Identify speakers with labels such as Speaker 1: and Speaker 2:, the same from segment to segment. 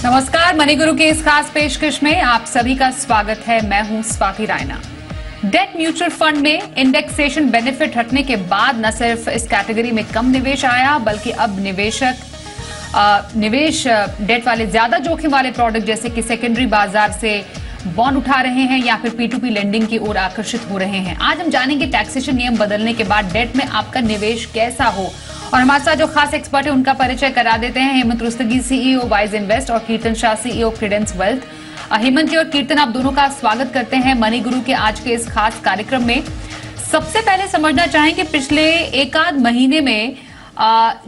Speaker 1: नमस्कार, मनी गुरु के इस खास पेशकश में आप सभी का स्वागत है। मैं हूं Swati Raina. Date mutual fund में इंडेक्सेशन बेनिफिट हटने के बाद न सिर्फ इस कैटेगरी में कम निवेश आया, बल्कि अब निवेश डेट वाले ज्यादा जोखिम वाले प्रोडक्ट जैसे कि सेकेंडरी बाजार से बॉन्ड उठा रहे हैं या फिर P2P लेंडिंग की ओर आकर्षित हो रहे हैं। आज हम जानेंगे टैक्सेशन नियम बदलने के बाद डेट में आपका निवेश कैसा हो, और हमारे साथ जो खास एक्सपर्ट है उनका परिचय करा देते हैं। Hemant Rustagi, CEO Wise Invest, और Kirtan Shah, CEO Credence Wealth. Hemant ji और कीर्तन, आप दोनों का स्वागत करते हैं मनी गुरु के आज के इस खास कार्यक्रम में। सबसे पहले समझना चाहेंगे पिछले एक आध महीने में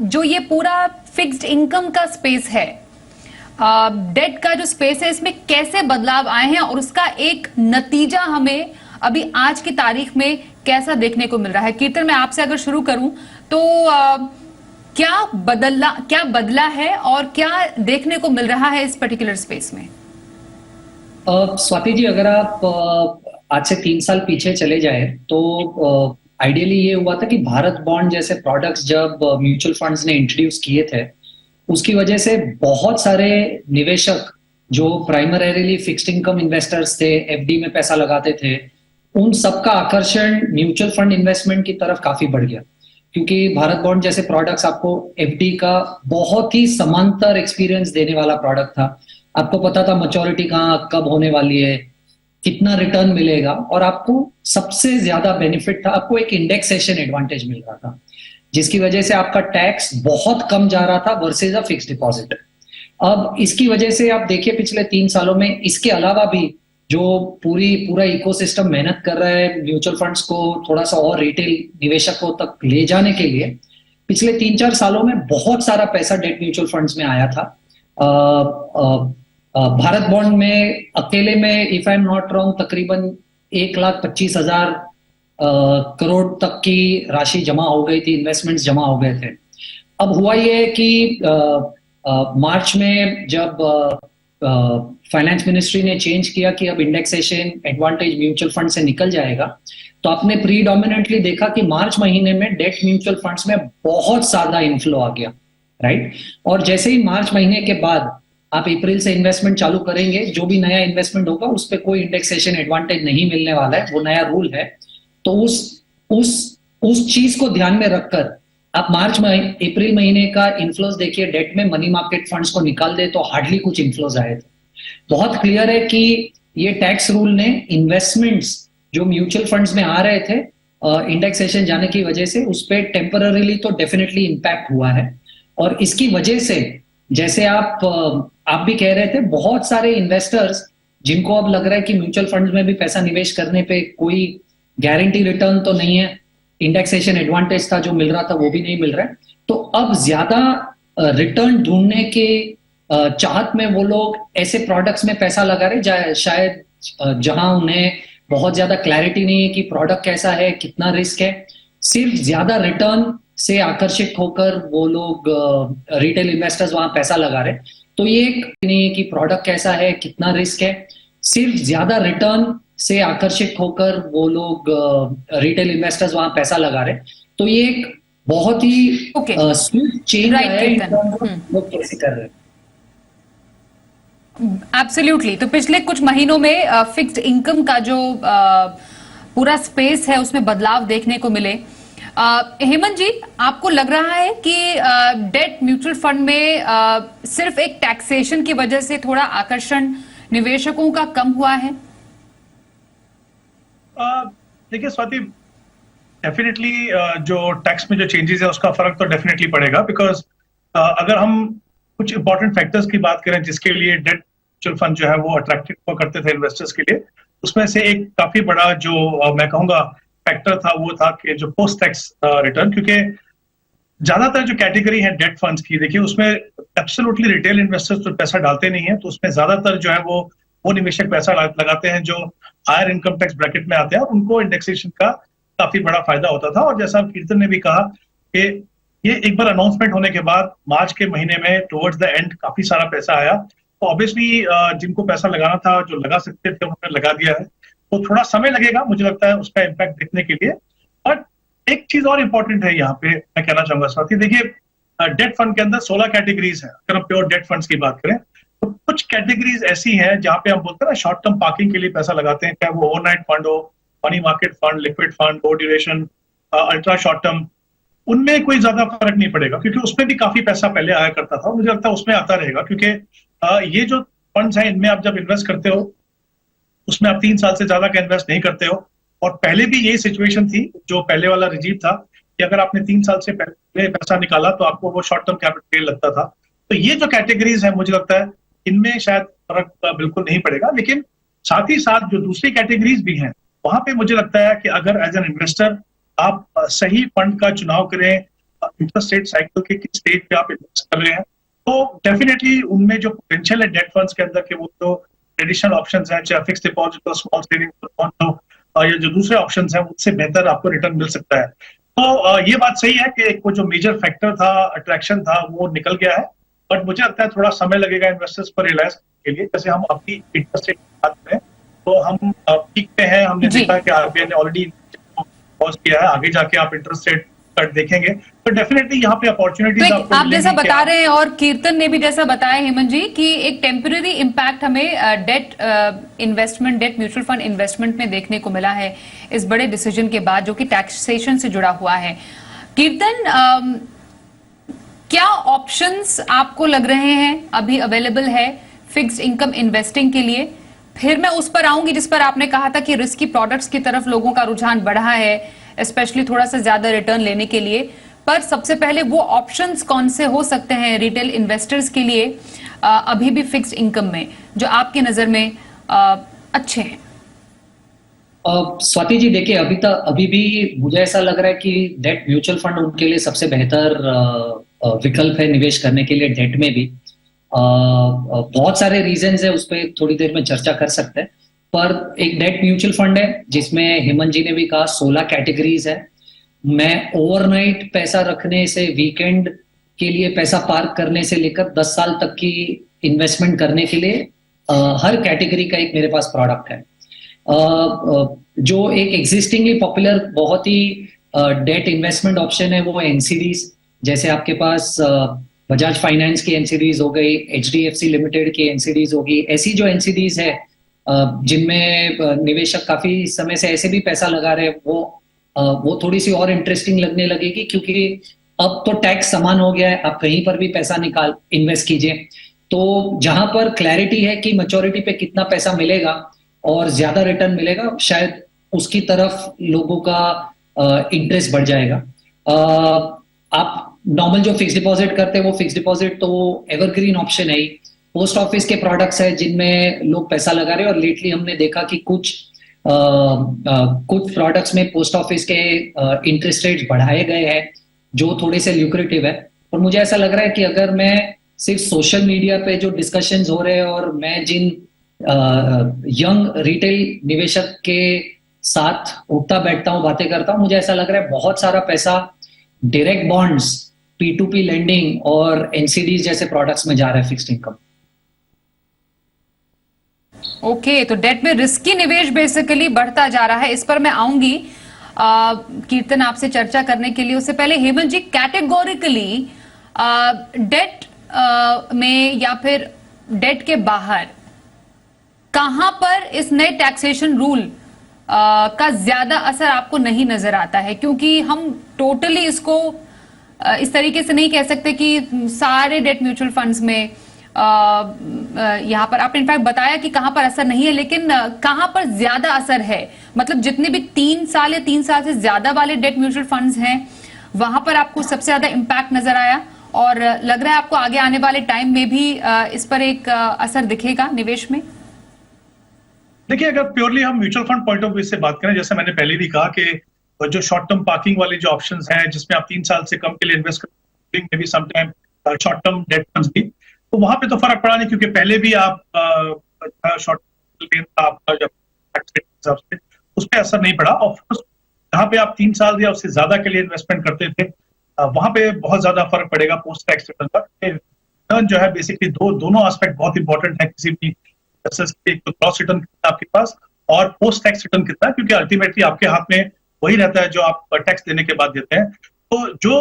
Speaker 1: जो ये पूरा फिक्स्ड इनकम का स्पेस है, डेट का जो स्पेस है, इसमें कैसे बदलाव आए हैं और उसका एक नतीजा हमें अभी आज की तारीख में कैसा देखने को मिल रहा है। कीर्तन, मैं आपसे अगर शुरू करूं तो क्या बदला है और क्या देखने को मिल रहा है इस पर्टिकुलर स्पेस में?
Speaker 2: स्वाति जी, अगर आप आज से 3 साल पीछे चले जाए तो आइडियली ये हुआ था कि भारत बॉन्ड जैसे प्रोडक्ट्स जब म्यूचुअल फंड्स ने इंट्रोड्यूस किए थे, उसकी वजह से बहुत सारे निवेशक जो प्राइमरीली फिक्स्ड इनकम इन्वेस्टर्स थे, एफडी में पैसा लगाते थे, उन सबका आकर्षण म्यूचुअल फंड इन्वेस्टमेंट की तरफ काफी बढ़ गया। क्योंकि भारत बॉन्ड जैसे प्रोडक्ट्स आपको एफडी का बहुत ही समांतर एक्सपीरियंस देने वाला प्रोडक्ट था। आपको पता था मैच्योरिटी कहाँ कब होने वाली है, कितना रिटर्न मिलेगा, और आपको सबसे ज्यादा बेनिफिट था, आपको एक इंडेक्सेशन एडवांटेज मिल रहा था, जिसकी वजह से आपका टैक्स बहुत कम जा रहा था वर्सेज अ फिक्स्ड डिपॉजिट। अब इसकी वजह से आप देखिए पिछले 3 सालों में इसके अलावा भी जो पूरा इकोसिस्टम मेहनत कर रहा है म्यूचुअल फंड्स को थोड़ा सा और रिटेल निवेशकों तक ले जाने के लिए, पिछले 3-4 सालों में बहुत सारा पैसा डेट म्यूचुअल फंड्स में आया था। भारत बॉन्ड में अकेले में if I am not wrong तकरीबन 1,25,000 करोड़ तक की राशि जमा हो गई थी, इन्वेस्टमेंट्स जमा हो गए थे। अब हुआ ये कि मार्च में जब फाइनेंस मिनिस्ट्री ने चेंज किया कि अब इंडेक्सेशन एडवांटेज म्यूचुअल फंड से निकल जाएगा, तो आपने प्रीडोमिनेंटली देखा कि मार्च महीने में डेट म्यूचुअल फंड्स में बहुत ज्यादा इनफ्लो आ गया, राइट। और जैसे ही मार्च महीने के बाद आप अप्रैल से इन्वेस्टमेंट चालू करेंगे, जो भी नया इन्वेस्टमेंट होगा उस पर कोई इंडेक्सेशन एडवांटेज नहीं मिलने वाला है, वो नया रूल है। तो उस चीज को ध्यान में रखकर आप अप्रैल महीने का इन्फ्लोज देखिए, डेट में मनी मार्केट फंड्स को निकाल दे तो हार्डली कुछ इन्फ्लोज आए थे। बहुत क्लियर है कि ये टैक्स रूल ने इन्वेस्टमेंट्स जो म्यूचुअल फंड्स में आ रहे थे इंडेक्सेशन जाने की वजह से, उस पर टेम्पररीली तो डेफिनेटली इम्पैक्ट हुआ है। और इसकी वजह से जैसे आप भी कह रहे थे, बहुत सारे इन्वेस्टर्स जिनको अब लग रहा है कि म्यूचुअल फंड्स में भी पैसा निवेश करने पे कोई गारंटी रिटर्न तो नहीं है, इंडेक्सेशन एडवांटेज था जो मिल रहा था वो भी नहीं मिल रहा है, तो अब ज्यादा रिटर्न ढूंढने के चाहत में वो लोग ऐसे प्रोडक्ट्स में पैसा लगा रहे शायद जहां उन्हें बहुत ज्यादा क्लैरिटी नहीं है कि प्रोडक्ट कैसा है, कितना रिस्क है। सिर्फ ज्यादा रिटर्न से आकर्षित होकर वो लोग रिटेल इन्वेस्टर्स वहां पैसा लगा रहे। तो ये नहीं है कि प्रोडक्ट कैसा है, कितना रिस्क है, सिर्फ ज्यादा रिटर्न से आकर्षित होकर वो लोग रिटेल इन्वेस्टर्स वहां पैसा लगा रहे। तो ये एक बहुत ही स्विफ्ट चेंज है लोग कैसे कर रहे हैं।
Speaker 1: एब्सोल्युटली। तो पिछले कुछ महीनों में फिक्स्ड इनकम का जो पूरा स्पेस है उसमें बदलाव देखने को मिले। हेमंत जी, आपको लग रहा है कि डेट म्यूचुअल फंड में सिर्फ एक टैक्सेशन की वजह से थोड़ा आकर्षण निवेशकों का कम हुआ है?
Speaker 3: देखिए स्वाति, डेफिनेटली जो टैक्स में जो चेंजेस है उसका फर्क तो डेफिनेटली पड़ेगा, बिकॉज अगर हम कुछ इंपॉर्टेंट फैक्टर्स की बात करें जिसके लिए डेट म्यूचुअल फंड जो है वो अट्रैक्टिव करते थे इन्वेस्टर्स के लिए, उसमें से एक काफी बड़ा जो मैं कहूंगा फैक्टर था वो था कि जो पोस्ट टैक्स रिटर्न। क्योंकि ज्यादातर जो कैटेगरी है डेट फंड्स की, देखिए उसमें एब्सोल्युटली रिटेल इन्वेस्टर्स तो पैसा डालते नहीं है, तो उसमें ज्यादातर जो है वो निवेशक पैसा लगाते हैं जो हायर इनकम टैक्स ब्रैकेट में आते हैं, और उनको इंडेक्सेशन का काफी बड़ा फायदा होता था। और जैसा कीर्तन ने भी कहा कि ये एक बार अनाउंसमेंट होने के बाद मार्च के महीने में टुवर्ड्स द एंड काफी सारा पैसा आया, तो ऑब्वियसली जिनको पैसा लगाना था, जो लगा सकते थे, उन्होंने लगा दिया है। तो थोड़ा समय लगेगा मुझे लगता है उसका इम्पैक्ट देखने के लिए। बट एक चीज और इम्पोर्टेंट है यहाँ पे मैं कहना चाहूंगा साथी, देखिए डेट फंड के अंदर 16 कैटेगरीज है। अगर हम प्योर डेट फंड्स की बात करें तो कुछ कैटेगरीज ऐसी हैं जहां पे हम बोलते हैं ना शॉर्ट टर्म पार्किंग के लिए पैसा लगाते हैं, चाहे वो ओवरनाइट फंड हो, money market fund, liquid fund, low duration, ultra short term, उनमें कोई ज्यादा फर्क नहीं पड़ेगा क्योंकि उसमें भी काफी पैसा पहले आया करता था। मुझे लगता है उसमें आता रहेगा क्योंकि ये जो फंड्स हैं इनमें आप जब इन्वेस्ट करते हो उसमें आप 3 साल से ज्यादा का इन्वेस्ट नहीं करते हो। और पहले भी यही सिचुएशन थी, जो पहले वाला रिजीम था कि अगर आपने 3 साल से पहले पैसा निकाला तो आपको वो शॉर्ट टर्म कैपिटल गेन लगता था। तो ये जो कैटेगरीज है मुझे लगता है इनमें शायद फर्क बिल्कुल नहीं पड़ेगा, लेकिन साथ ही साथ जो दूसरी कैटेगरीज भी हैं वहां पे मुझे लगता है कि अगर एज एन इन्वेस्टर आप सही फंड का चुनाव करें, इंटरेस्ट रेट साइकिल के किस स्टेज पे आप इन्वेस्ट कर रहे हैं, तो डेफिनेटली उनमें जो पोटेंशियल है डेट फंड्स के अंदर के वो जो ट्रेडिशनल ऑप्शंस हैं, चाहे फिक्स डिपॉजिट और स्मॉल सेविंग या जो दूसरे ऑप्शंस हैं उनसे बेहतर आपको रिटर्न मिल सकता है। तो ये बात सही है कि एक वो जो मेजर फैक्टर था, अट्रैक्शन था, वो निकल गया है, बट मुझे लगता है थोड़ा समय लगेगा इन्वेस्टर्स पर रियलाइज के लिए। जैसे हम अपनी इंटरेस्ट रेट की बात करें तो हम पीक पे हैं, हमने देखा कि आरबीआई ने ऑलरेडी पॉज किया है, आगे जाके आप इंटरेस्ट रेट कट देखेंगे तो डेफिनेटली यहाँ पे अपॉर्चुनिटीज
Speaker 1: तो
Speaker 3: आपको
Speaker 1: आप जैसा
Speaker 3: मिलेंगी।
Speaker 1: बता रहे हैं और कीर्तन ने भी जैसा बताया हेमंत जी कि एक टेम्पररी इम्पैक्ट हमें debt investment, debt mutual fund investment में देखने को मिला है इस बड़े डिसीजन के बाद, जो कि टैक्सेशन से जुड़ा हुआ है। कीर्तन, क्या ऑप्शंस आपको लग रहे हैं अभी अवेलेबल है फिक्स्ड इनकम इन्वेस्टिंग के लिए? फिर मैं उस पर आऊंगी जिस पर आपने कहा था कि रिस्की प्रोडक्ट्स की तरफ लोगों का रुझान बढ़ा है, स्पेशली थोड़ा सा ज्यादा रिटर्न लेने के लिए। पर सबसे पहले वो ऑप्शंस कौन से हो सकते हैं रिटेल इन्वेस्टर्स के लिए अभी भी फिक्स्ड इनकम में, जो आपकी नजर में अच्छे हैं?
Speaker 2: स्वाति जी देखिए, अभी भी मुझे ऐसा लग रहा है कि डेट म्यूचुअल फंड उनके लिए सबसे बेहतर विकल्प है निवेश करने के लिए डेट में भी। बहुत सारे रीजंस है, उस पर थोड़ी देर में चर्चा कर सकते हैं। पर एक डेट म्यूचुअल फंड है जिसमें हेमंत जी ने भी कहा 16 कैटेगरीज है। मैं ओवरनाइट पैसा रखने से, वीकेंड के लिए पैसा पार्क करने से लेकर 10 साल तक की इन्वेस्टमेंट करने के लिए हर कैटेगरी का एक मेरे पास प्रोडक्ट है। जो एक एग्जिस्टिंगली पॉपुलर बहुत ही डेट इन्वेस्टमेंट ऑप्शन है वो एनसीडीज, जैसे आपके पास बजाज फाइनेंस की एनसीडीज हो गई, एचडीएफसी लिमिटेड की एनसीडीज होगी। ऐसी जो एनसीडीज है जिनमें निवेशक काफी समय से ऐसे भी पैसा लगा रहे हैं, वो थोड़ी सी और इंटरेस्टिंग लगने लगेगी, क्योंकि अब तो टैक्स समान हो गया है, आप कहीं पर भी पैसा इन्वेस्ट कीजिए। तो जहां पर क्लैरिटी है कि मैच्योरिटी पे कितना पैसा मिलेगा और ज्यादा रिटर्न मिलेगा, शायद उसकी तरफ लोगों का इंटरेस्ट बढ़ जाएगा। आप नॉर्मल जो फिक्स डिपॉजिट करते हैं वो फिक्स डिपॉजिट तो एवरग्रीन ऑप्शन है ही। पोस्ट ऑफिस के प्रोडक्ट्स है जिनमें लोग पैसा लगा रहे हैं, और लेटली हमने देखा कि कुछ प्रोडक्ट्स में पोस्ट ऑफिस के इंटरेस्ट रेट्स बढ़ाए गए हैं जो थोड़े से ल्यूक्रेटिव है। और मुझे ऐसा लग रहा है कि अगर मैं सिर्फ सोशल मीडिया पे जो डिस्कशंस हो रहे हैं और मैं जिन यंग रिटेल निवेशक के साथ उठता बैठता हूँ, बातें करता हूँ, मुझे ऐसा लग रहा है बहुत सारा पैसा डायरेक्ट बॉन्ड्स, P2P लेंडिंग और एनसीडीज जैसे प्रोडक्ट्स में जा रहा है फिक्स्ड इनकम।
Speaker 1: ओके, तो डेट में रिस्की निवेश बेसिकली बढ़ता जा रहा है। इस पर मैं आऊंगी कीर्तन आपसे चर्चा करने के लिए। उससे पहले हेमंत जी, कैटेगोरिकली डेट में या फिर डेट के बाहर कहां पर इस नए टैक्सेशन रूल का ज्यादा असर आपको नहीं नजर आता है? क्योंकि हम टोटली इसको इस तरीके से नहीं कह सकते कि सारे डेट म्यूचुअल फंड्स में यहाँ पर आपने इनफैक्ट बताया कि कहां पर असर नहीं है, लेकिन कहां पर ज्यादा असर है? मतलब जितने भी 3 साल या 3 साल से ज्यादा वाले डेट म्यूचुअल फंड्स हैं वहां पर आपको सबसे ज्यादा इंपैक्ट नजर आया, और लग रहा है आपको आगे आने वाले टाइम में भी इस पर एक असर दिखेगा निवेश में?
Speaker 3: देखिए, अगर प्योरली हम mutual fund point of view से बात करें, जैसे मैंने पहले भी कहा कि जो शॉर्ट टर्म पार्किंग वाले जो ऑप्शंस हैं जिसमें आप 3 साल से कम के लिए इन्वेस्ट करेंगे, some time short term debt funds भी, तो वहां पे तो फर्क पड़ा नहीं, क्योंकि पहले भी आप शॉर्ट आपका जब हिसाब से उस पर असर नहीं पड़ा। और जहाँ पे आप 3 साल या उससे ज्यादा के लिए इन्वेस्टमेंट करते थे वहां पे बहुत ज्यादा फर्क पड़ेगा पोस्ट टैक्स रिटर्न का। रिटर्न जो है बेसिकली दोनों एस्पेक्ट बहुत इंपॉर्टेंट है किसी भी, एक तो ग्रॉस रिटर्न कितना आपके पास और पोस्ट टैक्स रिटर्न कितना, क्योंकि अल्टीमेटली आपके हाथ में वही रहता है जो आप टैक्स देने के बाद देते हैं। तो जो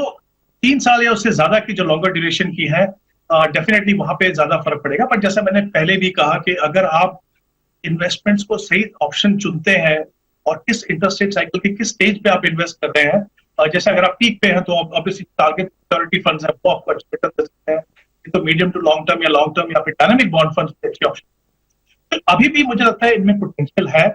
Speaker 3: 3 साल या उससे ज्यादा की जो लॉन्गर ड्यूरेशन की है डेफिनेटली वहां पे ज्यादा फर्क पड़ेगा। पर जैसा मैंने पहले भी कहा कि अगर आप इन्वेस्टमेंट्स को सही ऑप्शन चुनते हैं और किस इंटरेस्ट रेट साइकिल के किस स्टेज पे आप इन्वेस्ट कर रहे हैं, जैसे अगर आप पीक पे हैं तो आप ऑब्वियसली टारगेट सिक्योरिटी फंड्स है वो आपको अच्छे रिटर्न दे सकते हैं, तो मीडियम टू लॉन्ग टर्म या फिर डायनामिक बॉन्ड फंड्स अच्छे ऑप्शन। तो अभी भी मुझे लगता है इनमें पोटेंशियल है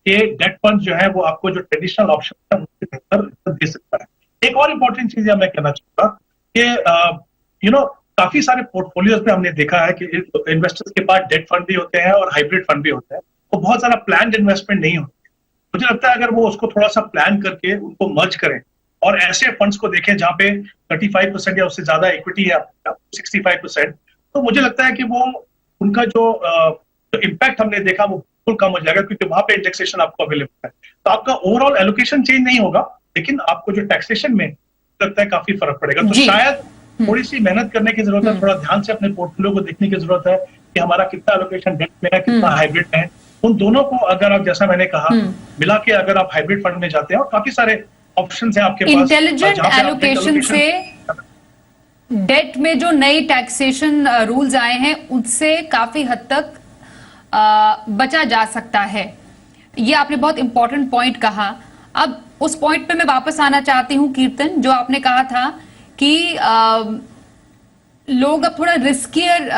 Speaker 3: कि डेट फंड जो है वो आपको जो ट्रेडिशनल ऑप्शन है उससे बेहतर रिटर्न दे सकता है। एक और इम्पोर्टेंट चीज मैं कहना चाहूंगा कि काफी सारे पोर्टफोलियोज में हमने देखा है कि इन्वेस्टर्स के पास डेट फंड भी होते हैं और हाइब्रिड फंड भी होते हैं, वो बहुत सारा प्लान इन्वेस्टमेंट नहीं होती। मुझे लगता है अगर वो उसको थोड़ा सा प्लान करके उनको मर्ज करें और ऐसे फंड्स को देखें जहां पे 35% या उससे ज्यादा इक्विटी है, 65%, तो मुझे लगता है कि वो उनका जो इम्पैक्ट हमने देखा वो बिल्कुल कम हो जाएगा, क्योंकि वहां पे इंडेक्सेशन आपको अवेलेबल है। तो आपका ओवरऑल एलोकेशन चेंज नहीं होगा, लेकिन आपको जो टैक्सेशन में लगता है काफी फर्क पड़ेगा। तो शायद थोड़ी सी मेहनत करने की जरूरत है, थोड़ा ध्यान से अपने पोर्टफोलियो को देखने की जरूरत है कि हमारा कितना एलोकेशन डेट में है, कितना हाइब्रिड में है। उन दोनों को अगर आप, जैसा मैंने कहा, मिला के अगर आप हाइब्रिड फंड में जाते हैं, और काफी सारे ऑप्शंस हैं आपके पास,
Speaker 1: इंटेलिजेंट एलोकेशन से डेट में जो नई टैक्सेशन रूल्स आए हैं उससे काफी हद तक बचा जा सकता है। ये आपने बहुत इंपॉर्टेंट पॉइंट कहा। अब उस पॉइंट पे मैं वापस आना चाहती हूं कीर्तन, जो आपने कहा था कि लोग अब थोड़ा रिस्कियर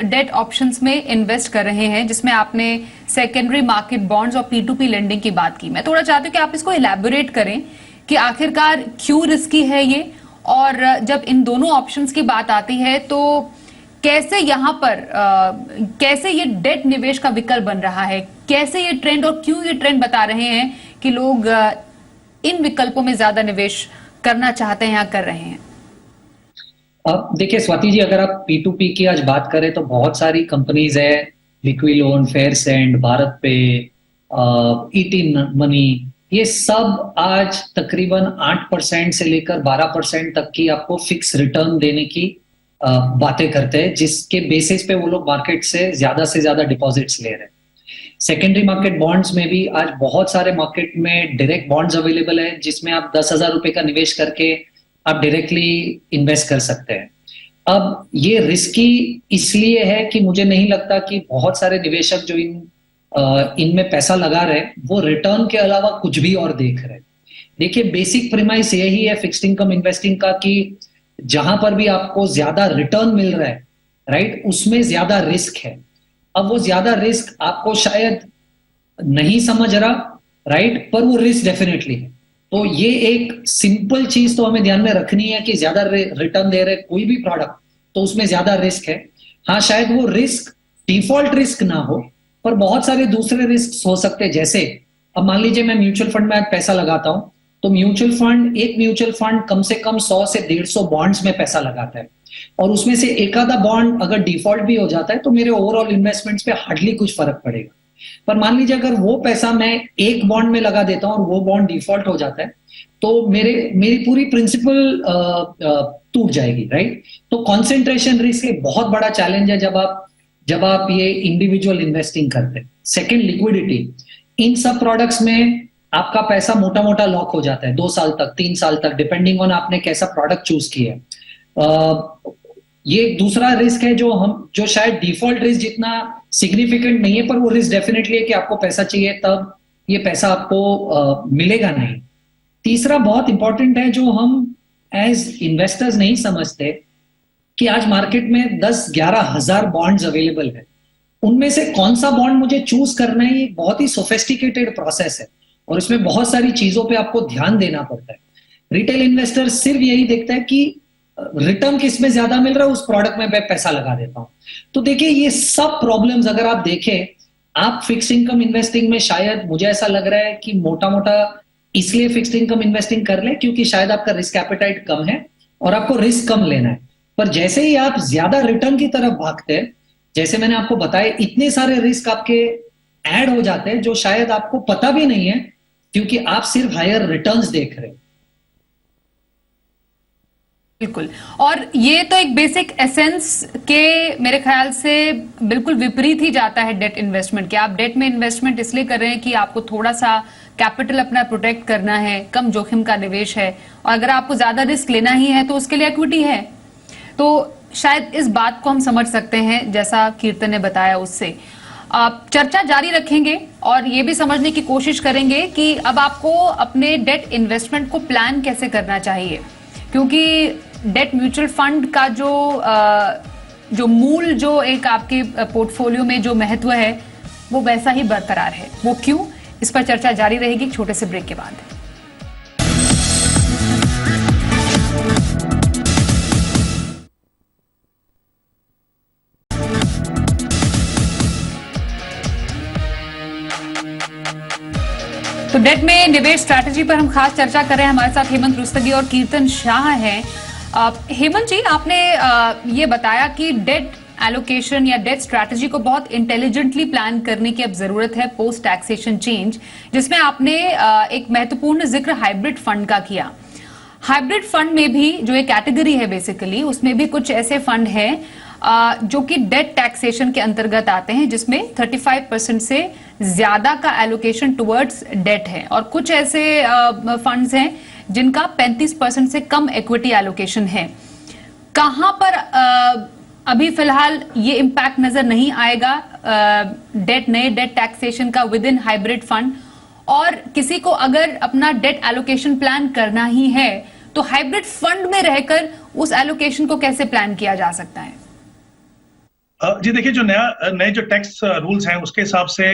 Speaker 1: डेट ऑप्शंस में इन्वेस्ट कर रहे हैं, जिसमें आपने सेकेंडरी मार्केट बॉन्ड्स और P2P लेंडिंग की बात की। मैं थोड़ा चाहती हूं कि आप इसको इलैबोरेट करें कि आखिरकार क्यों रिस्की है ये, और जब इन दोनों ऑप्शंस की बात आती है तो कैसे यहां पर कैसे ये डेट निवेश का विकल्प बन रहा है, कैसे ये ट्रेंड, और क्यों ये ट्रेंड बता रहे हैं कि लोग इन विकल्पों में ज्यादा निवेश करना चाहते हैं या कर रहे हैं।
Speaker 2: अब देखिए स्वाति जी, अगर आप P2P की आज बात करें तो बहुत सारी कंपनीज है, लिक्विलोन, फेयरसेंड, भारत पे, ईटी मनी, ये सब आज तकरीबन 8% से लेकर 12% तक की आपको फिक्स रिटर्न देने की बातें करते हैं, जिसके बेसिस पे वो लोग मार्केट से ज्यादा डिपॉजिट्स ले रहे हैं। सेकेंडरी मार्केट बॉन्ड्स में भी आज बहुत सारे मार्केट में डायरेक्ट बॉन्ड्स अवेलेबल है, जिसमें आप 10,000 रुपए का निवेश करके आप डायरेक्टली इन्वेस्ट कर सकते हैं। अब ये रिस्की इसलिए है कि मुझे नहीं लगता कि बहुत सारे निवेशक जो इनमें पैसा लगा रहे हैं वो रिटर्न के अलावा कुछ भी और देख रहे हैं। देखिए, बेसिक प्रीमाइस यही है फिक्स्ड इनकम इन्वेस्टिंग का कि जहां पर भी आपको ज्यादा रिटर्न मिल रहा है, राइट, उसमें ज्यादा रिस्क है। अब वो ज्यादा रिस्क आपको शायद नहीं समझ रहा, राइट, पर वो रिस्क डेफिनेटली है। तो ये एक सिंपल चीज तो हमें ध्यान में रखनी है कि ज्यादा रिटर्न दे रहे कोई भी प्रोडक्ट तो उसमें ज्यादा रिस्क है। हाँ, शायद वो रिस्क डिफॉल्ट रिस्क ना हो, पर बहुत सारे दूसरे रिस्क हो सकते हैं। जैसे अब मान लीजिए मैं म्यूचुअल फंड में आज पैसा लगाता हूं, तो एक म्यूचुअल फंड कम से कम 100 से 150 बॉन्ड्स में पैसा लगाता है, और उसमें से एक आधा बॉन्ड अगर डिफॉल्ट भी हो जाता है तो मेरे ओवरऑल इन्वेस्टमेंट्स पे हार्डली कुछ फर्क पड़ेगा। पर मान लीजिए अगर वो पैसा मैं एक बॉन्ड में लगा देता हूं और वो बॉन्ड डिफॉल्ट हो जाता है, तो मेरी पूरी प्रिंसिपल टूट जाएगी, राइट। तो कॉन्सेंट्रेशन रिस्क एक बहुत बड़ा चैलेंज है जब आप ये इंडिविजुअल इन्वेस्टिंग करते हैं। Second, liquidity. इन सब प्रोडक्ट्स में आपका पैसा मोटा मोटा लॉक हो जाता है 2 साल तक, 3 साल तक, डिपेंडिंग ऑन आपने कैसा प्रोडक्ट चूज किया है। ये दूसरा रिस्क है जो शायद डिफॉल्ट रिस्क जितना सिग्निफिकेंट नहीं है, पर वो रिस्क डेफिनेटली है कि आपको पैसा चाहिए तब ये पैसा आपको मिलेगा नहीं। तीसरा बहुत इंपॉर्टेंट है जो हम एज इन्वेस्टर्स नहीं समझते कि आज मार्केट में 10-11 हजार बॉन्ड्स अवेलेबल है। उनमें से कौन सा बॉन्ड मुझे चूज करना है, ये बहुत ही सोफिस्टिकेटेड प्रोसेस है और इसमें बहुत सारी चीजों पे आपको ध्यान देना पड़ता है। रिटेल इन्वेस्टर सिर्फ यही देखता है कि रिटर्न किस में ज्यादा मिल रहा है, उस प्रोडक्ट में मैं पैसा लगा देता हूं। तो देखिए, ये सब प्रॉब्लम्स अगर आप देखें, आप फिक्स्ड इनकम इन्वेस्टिंग में शायद मुझे ऐसा लग रहा है कि मोटा मोटा इसलिए फिक्स्ड इनकम इन्वेस्टिंग कर ले क्योंकि शायद आपका रिस्क एपेटाइट कम है और आपको रिस्क कम लेना है। पर जैसे ही आप ज्यादा रिटर्न की तरफ भागते हैं, जैसे मैंने आपको बताया, इतने सारे रिस्क आपके ऐड हो जाते हैं जो शायद आपको पता भी नहीं है, क्योंकि आप सिर्फ हायर रिटर्न्स देख रहे हैं।
Speaker 1: बिल्कुल, और ये तो एक बेसिक एसेंस के मेरे ख्याल से बिल्कुल विपरीत ही जाता है डेट इन्वेस्टमेंट के। आप डेट में इन्वेस्टमेंट इसलिए कर रहे हैं कि आपको थोड़ा सा कैपिटल अपना प्रोटेक्ट करना है, कम जोखिम का निवेश है, और अगर आपको ज्यादा रिस्क लेना ही है तो उसके लिए इक्विटी है। तो शायद इस बात को हम समझ सकते हैं, जैसा कीर्तन ने बताया उससे आप चर्चा जारी रखेंगे और ये भी समझने की कोशिश करेंगे कि अब आपको अपने डेट इन्वेस्टमेंट को प्लान कैसे करना चाहिए, क्योंकि डेट म्यूचुअल फंड का जो मूल जो एक आपके पोर्टफोलियो में जो महत्व है वो वैसा ही बरकरार है। वो क्यों, इस पर चर्चा जारी रहेगी छोटे से ब्रेक के बाद। तो डेट में निवेश स्ट्रैटेजी पर हम खास चर्चा कर रहे हैं। हमारे साथ हेमंत रुस्तगी और कीर्तन शाह हैं। हेमंत जी, आपने ये बताया कि डेट एलोकेशन या डेट स्ट्रैटेजी को बहुत इंटेलिजेंटली प्लान करने की अब जरूरत है पोस्ट टैक्सेशन चेंज, जिसमें आपने एक महत्वपूर्ण जिक्र हाइब्रिड फंड का किया। हाइब्रिड फंड में भी जो एक कैटेगरी है बेसिकली, उसमें भी कुछ ऐसे फंड हैं जो कि डेट टैक्सेशन के अंतर्गत आते हैं, जिसमें 35% से ज्यादा का एलोकेशन टुवर्ड्स डेट है, और कुछ ऐसे फंड्स हैं जिनका 35% से कम इक्विटी एलोकेशन है। कहां पर अभी फिलहाल ये इम्पैक्ट नजर नहीं आएगा नए डेट टैक्सेशन का विद इन हाइब्रिड फंड, और किसी को अगर अपना डेट एलोकेशन प्लान करना ही है तो हाइब्रिड फंड में रहकर उस एलोकेशन को कैसे प्लान किया जा सकता है?
Speaker 3: जी देखिए, जो नए जो टैक्स रूल्स हैं उसके हिसाब से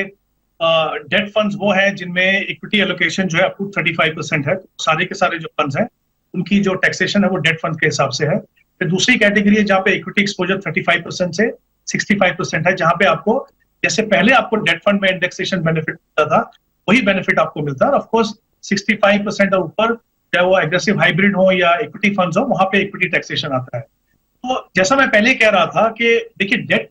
Speaker 3: डेट फंड्स वो हैं जिनमें इक्विटी एलोकेशन जो है अप टू 35% है। तो सारे के सारे जो फंड्स हैं उनकी जो टैक्सेशन है वो डेट फंड के हिसाब से है। फिर दूसरी कैटेगरी है जहाँ पे इक्विटी एक्सपोजर 35% से 65% है, जहाँ पे आपको जैसे पहले आपको डेट फंड में इंडेक्सेशन बेनिफिट मिलता था वही बेनिफिट आपको मिलता है। ऑफकोर्स 65% और ऊपर, चाहे वो एग्रेसिव हाइब्रिड हो या इक्विटी फंड्स हो, वहां पे इक्विटी टैक्सेशन आता है। तो जैसा मैं पहले कह रहा था कि देखिए, डेट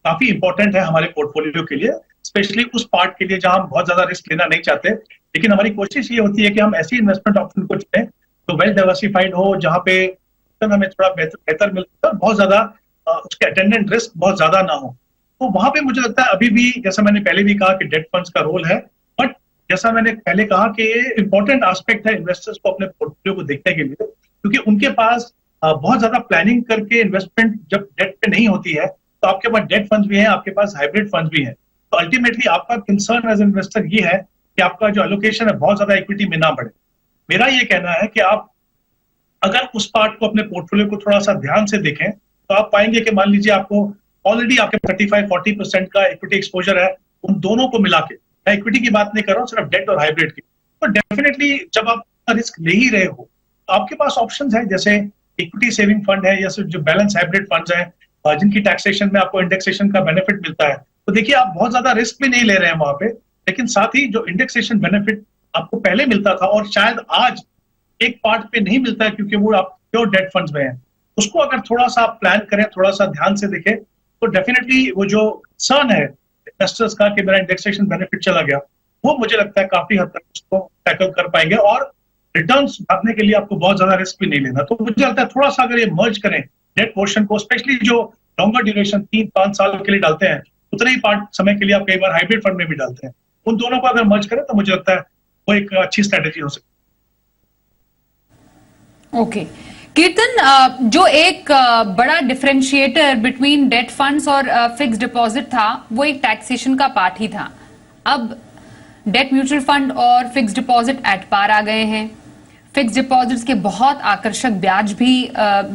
Speaker 3: काफी इंपॉर्टेंट है हमारे पोर्टफोलियो के लिए, स्पेशली उस पार्ट के लिए जहां हम बहुत ज्यादा रिस्क लेना नहीं चाहते। लेकिन हमारी कोशिश ये होती है कि हम ऐसी इन्वेस्टमेंट ऑप्शन को चुनें तो वेल डाइवर्सिफाइड हो, जहां पे हमें थोड़ा बेहतर मिलता है, बहुत ज्यादा उसके अटेंडेंट रिस्क बहुत ज्यादा ना हो। तो वहां पे मुझे लगता है अभी भी, जैसा मैंने पहले भी कहा कि डेट फंड्स का रोल है, बट जैसा मैंने पहले कहा कि ये इंपॉर्टेंट एस्पेक्ट है इन्वेस्टर्स को अपने पोर्टफोलियो को देखने के लिए, क्योंकि उनके पास बहुत ज्यादा प्लानिंग करके इन्वेस्टमेंट जब डेट पे नहीं होती है तो आपके पास डेट फंड्स भी हैं, आपके पास हाइब्रिड फंड्स भी हैं। तो अल्टीमेटली आपका कंसर्न एज इन्वेस्टर ये है कि आपका जो एलोकेशन है बहुत ज्यादा इक्विटी में ना बढ़े। मेरा ये कहना है कि आप अगर उस पार्ट को अपने पोर्टफोलियो को थोड़ा सा ध्यान से देखें तो आप पाएंगे कि मान लीजिए आपको ऑलरेडी आपके 35-40% का इक्विटी एक्सपोजर है, उन दोनों को मिला के, मैं इक्विटी की बात नहीं कर रहा हूँ, सिर्फ डेट और हाइब्रिड की। तो डेफिनेटली जब आप रिस्क ले ही रहे हो तो आपके पास ऑप्शंस है, जैसे इक्विटी सेविंग फंड है या सिर्फ जो बैलेंस हाइब्रिड फंड्स हैं जिनकी टैक्सेशन में आपको इंडेक्सेशन का बेनिफिट मिलता है। तो देखिए, आप बहुत ज्यादा रिस्क भी नहीं ले रहे हैं वहां पे, लेकिन साथ ही जो इंडेक्सेशन बेनिफिट आपको पहले मिलता था और शायद आज एक पार्ट पे नहीं मिलता है क्योंकि वो आप प्योर डेट फंड्स में है, उसको अगर थोड़ा सा आप प्लान करें, थोड़ा सा ध्यान से देखें, तो डेफिनेटली वो जो कंसर्न है इन्वेस्टर्स का कि मेरा इंडेक्सेशन बेनिफिट चला गया, वो मुझे लगता है काफी हद तक उसको टैकल कर पाएंगे और रिटर्न्स भागने के लिए आपको बहुत ज्यादा रिस्क भी नहीं लेना। तो मुझे लगता है थोड़ा सा अगर ये मर्ज करें डेट पोर्शन को, स्पेशली जो लॉन्गर ड्यूरेशन 3-5 साल के लिए डालते हैं, उतने ही पार्ट समय के लिए आप कई बार हाइब्रिड फंड में भी डालते हैं, उन दोनों को अगर मर्ज करें तो मुझे लगता है वो एक अच्छी स्ट्रेटेजी हो सकती है।
Speaker 1: ओके कीर्तन, जो एक बड़ा डिफरेंशिएटर बिटवीन डेट फंड्स और फिक्स डिपॉजिट था वो एक टैक्सेशन का पार्ट ही था। अब डेट म्यूचुअल फंड और फिक्स डिपॉजिट एट पार आ गए हैं। फिक्स डिपॉजिट्स के बहुत आकर्षक ब्याज भी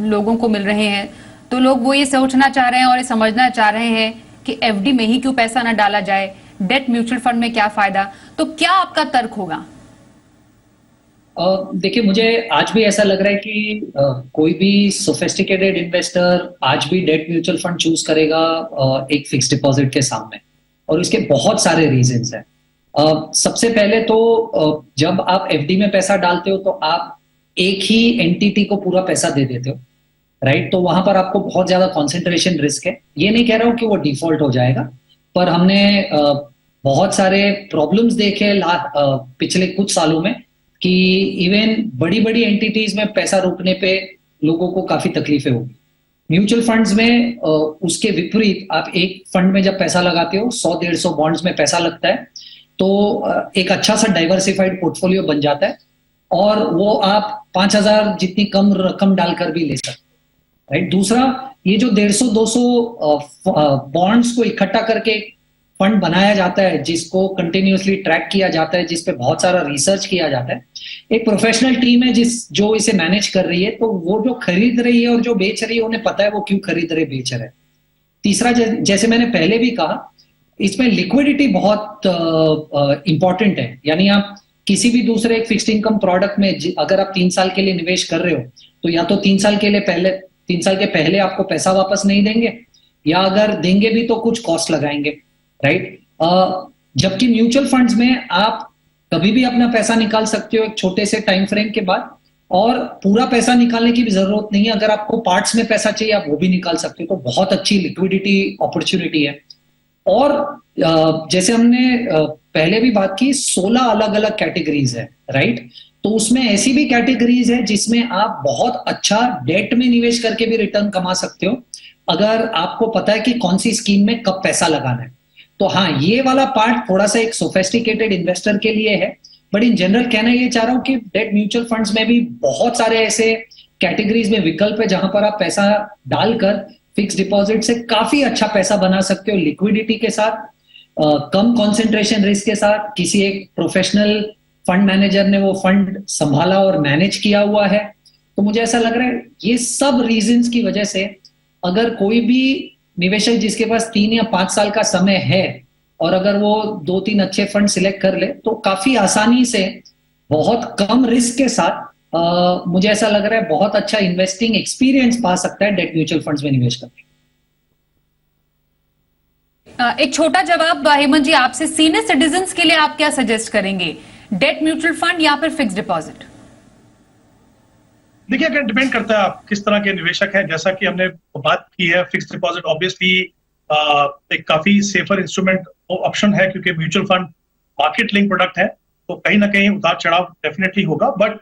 Speaker 1: लोगों को मिल रहे हैं, तो लोग वो ये सोचना चाह रहे हैं और ये समझना चाह रहे हैं कि एफडी में ही क्यों पैसा ना डाला जाए, डेट म्यूचुअल फंड में क्या फायदा। तो क्या आपका तर्क होगा?
Speaker 2: देखिए, मुझे आज भी ऐसा लग रहा है कि कोई भी सोफिस्टिकेटेड इन्वेस्टर आज भी डेट म्यूचुअल फंड चूज करेगा एक फिक्स डिपॉजिट के सामने, और इसके बहुत सारे रीजंस हैं। सबसे पहले तो जब आप एफडी में पैसा डालते हो तो आप एक ही एंटिटी को पूरा पैसा दे देते हो, राइट? तो वहां पर आपको बहुत ज्यादा कॉन्सेंट्रेशन रिस्क है। ये नहीं कह रहा हूं कि वो डिफॉल्ट हो जाएगा, पर हमने बहुत सारे प्रॉब्लम्स देखे पिछले कुछ सालों में कि इवन बड़ी बड़ी एंटिटीज में पैसा रोकने पे लोगों को काफी तकलीफें होगी। म्यूचुअल फंड्स में उसके विपरीत, आप एक फंड में जब पैसा लगाते हो 100-150 बॉन्ड्स में पैसा लगता है, तो एक अच्छा सा डाइवर्सिफाइड पोर्टफोलियो बन जाता है और वो आप 5,000 जितनी कम रकम डालकर भी ले सकते हैं। राइट। दूसरा, ये जो 150-200 बॉन्ड्स को इकट्ठा करके फंड बनाया जाता है, जिसको कंटिन्यूअसली ट्रैक किया जाता है, जिस पे बहुत सारा रिसर्च किया जाता है, एक प्रोफेशनल टीम है जो इसे मैनेज कर रही है, तो वो जो खरीद रही है और जो बेच रही है उन्हें पता है वो क्यों खरीद रहे बेच रहे। तीसरा, जैसे मैंने पहले भी कहा, इसमें लिक्विडिटी बहुत इंपॉर्टेंट है। यानी आप किसी भी दूसरे एक फिक्स्ड इनकम प्रोडक्ट में अगर आप 3 साल के लिए निवेश कर रहे हो, तो या तो 3 साल के पहले आपको पैसा वापस नहीं देंगे, या अगर देंगे भी तो कुछ कॉस्ट लगाएंगे, राइट। जबकि म्यूचुअल फंड्स में आप कभी भी अपना पैसा निकाल सकते हो एक छोटे से टाइम फ्रेम के बाद, और पूरा पैसा निकालने की भी जरूरत नहीं है। अगर आपको पार्ट्स में पैसा चाहिए आप वो भी निकाल सकते हो। तो बहुत अच्छी लिक्विडिटी अपॉर्चुनिटी है। और जैसे हमने पहले भी बात की, 16 अलग अलग कैटेगरीज है, राइट। तो उसमें ऐसी भी कैटेगरीज है जिसमें आप बहुत अच्छा डेट में निवेश करके भी रिटर्न कमा सकते हो, अगर आपको पता है कि कौन सी स्कीम में कब पैसा लगाना है। तो हाँ, ये वाला पार्ट थोड़ा सा एक सोफेस्टिकेटेड इन्वेस्टर के लिए है, बट इन जनरल कहना ये चाह रहा हूं कि डेट म्यूचुअल फंड्स में भी बहुत सारे ऐसे कैटेगरीज में विकल्प है जहां पर आप पैसा डालकर फिक्स डिपॉजिट से काफी अच्छा पैसा बना सकते हो, लिक्विडिटी के साथ, कम कंसंट्रेशन रिस्क के साथ। किसी एक प्रोफेशनल फंड मैनेजर ने वो फंड संभाला और मैनेज किया हुआ है। तो मुझे ऐसा लग रहा है ये सब रीजंस की वजह से अगर कोई भी निवेशक जिसके पास 3 या 5 साल का समय है, और अगर वो 2-3 अच्छे फंड सिलेक्ट कर ले, तो काफी आसानी से बहुत कम रिस्क के साथ मुझे ऐसा लग रहा है बहुत अच्छा इन्वेस्टिंग एक्सपीरियंस पा सकता है डेट म्यूचुअल फंड्स में निवेश करके।
Speaker 1: एक छोटा जवाब हेमंत जी आपसे, सीनियर सिटीजन्स के लिए आप क्या सजेस्ट करेंगे, डेट म्यूचुअल फंड या फिर फिक्स डिपॉजिट?
Speaker 3: देखिए, अगर डिपेंड करता है आप किस तरह के निवेशक हैं। जैसा कि हमने बात की है, फिक्स डिपॉजिट ऑब्वियसली एक काफी सेफर इंस्ट्रूमेंट ऑप्शन है, क्योंकि mutual fund market link product है, तो कहीं ना कहीं उतार चढ़ाव डेफिनेटली होगा। बट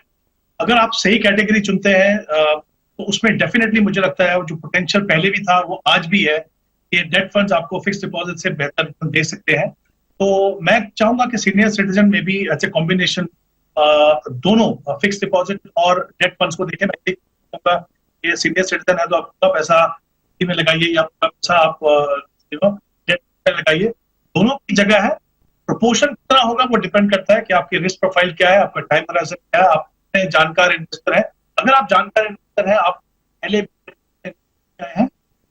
Speaker 3: अगर आप सही कैटेगरी चुनते हैं तो उसमें डेफिनेटली मुझे लगता है जो पोटेंशियल पहले भी था वो आज भी है, कि डेट फंड्स आपको फिक्स डिपॉजिट से बेहतर दे सकते हैं। तो मैं चाहूंगा कि सीनियर सिटीजन में भी ऐसे कॉम्बिनेशन दोनों फिक्स डिपॉजिट और डेट फंड्स को देखें। मैं कहूंगा ये सीनियर सिटीजन है तो आपका पैसा में लगाइए या आपका पैसा आप डेट में लगाइए, दोनों की जगह है। प्रोपोर्शन कितना होगा वो डिपेंड करता है कि आपकी रिस्क प्रोफाइल क्या है, आपका टाइम हराइजन क्या है, आप जानकार इन्वेस्टर है। अगर आप जानकार इन्वेस्टर है, आप पहले हैं,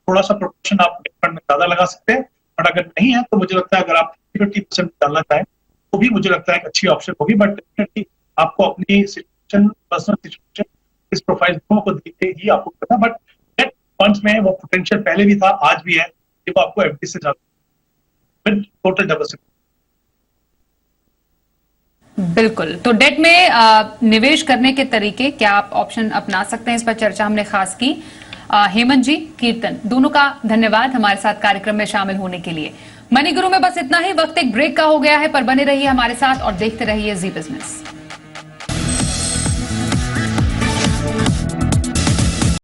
Speaker 3: थोड़ा सा प्रोपोर्शन आप डेट फंड में ज्यादा लगा सकते हैं। बट अगर नहीं है तो मुझे लगता है अगर आप 50% डालना चाहें तो भी मुझे लगता है एक अच्छी ऑप्शन होगी। बट डेफिनेटली आपको अपनी सिचुएशन, पर्सनल सिचुएशन, इस प्रोफाइल दोनों को देख ही आपको करना। बट डेट फंड्स में वो पोटेंशियल पहले भी था, आज भी है, कि वो आपको एफडी से ज्यादा विद टोटल डाइवर्सिफिकेशन।
Speaker 1: बिल्कुल। तो डेट में निवेश करने के तरीके क्या आप ऑप्शन अपना सकते हैं, इस पर चर्चा हमने खास की। हेमंत जी, कीर्तन, दोनों का धन्यवाद हमारे साथ कार्यक्रम में शामिल होने के लिए। मनी गुरु में बस इतना ही, वक्त एक ब्रेक का हो गया है, पर बने रहिए हमारे साथ और देखते रहिए जी बिजनेस।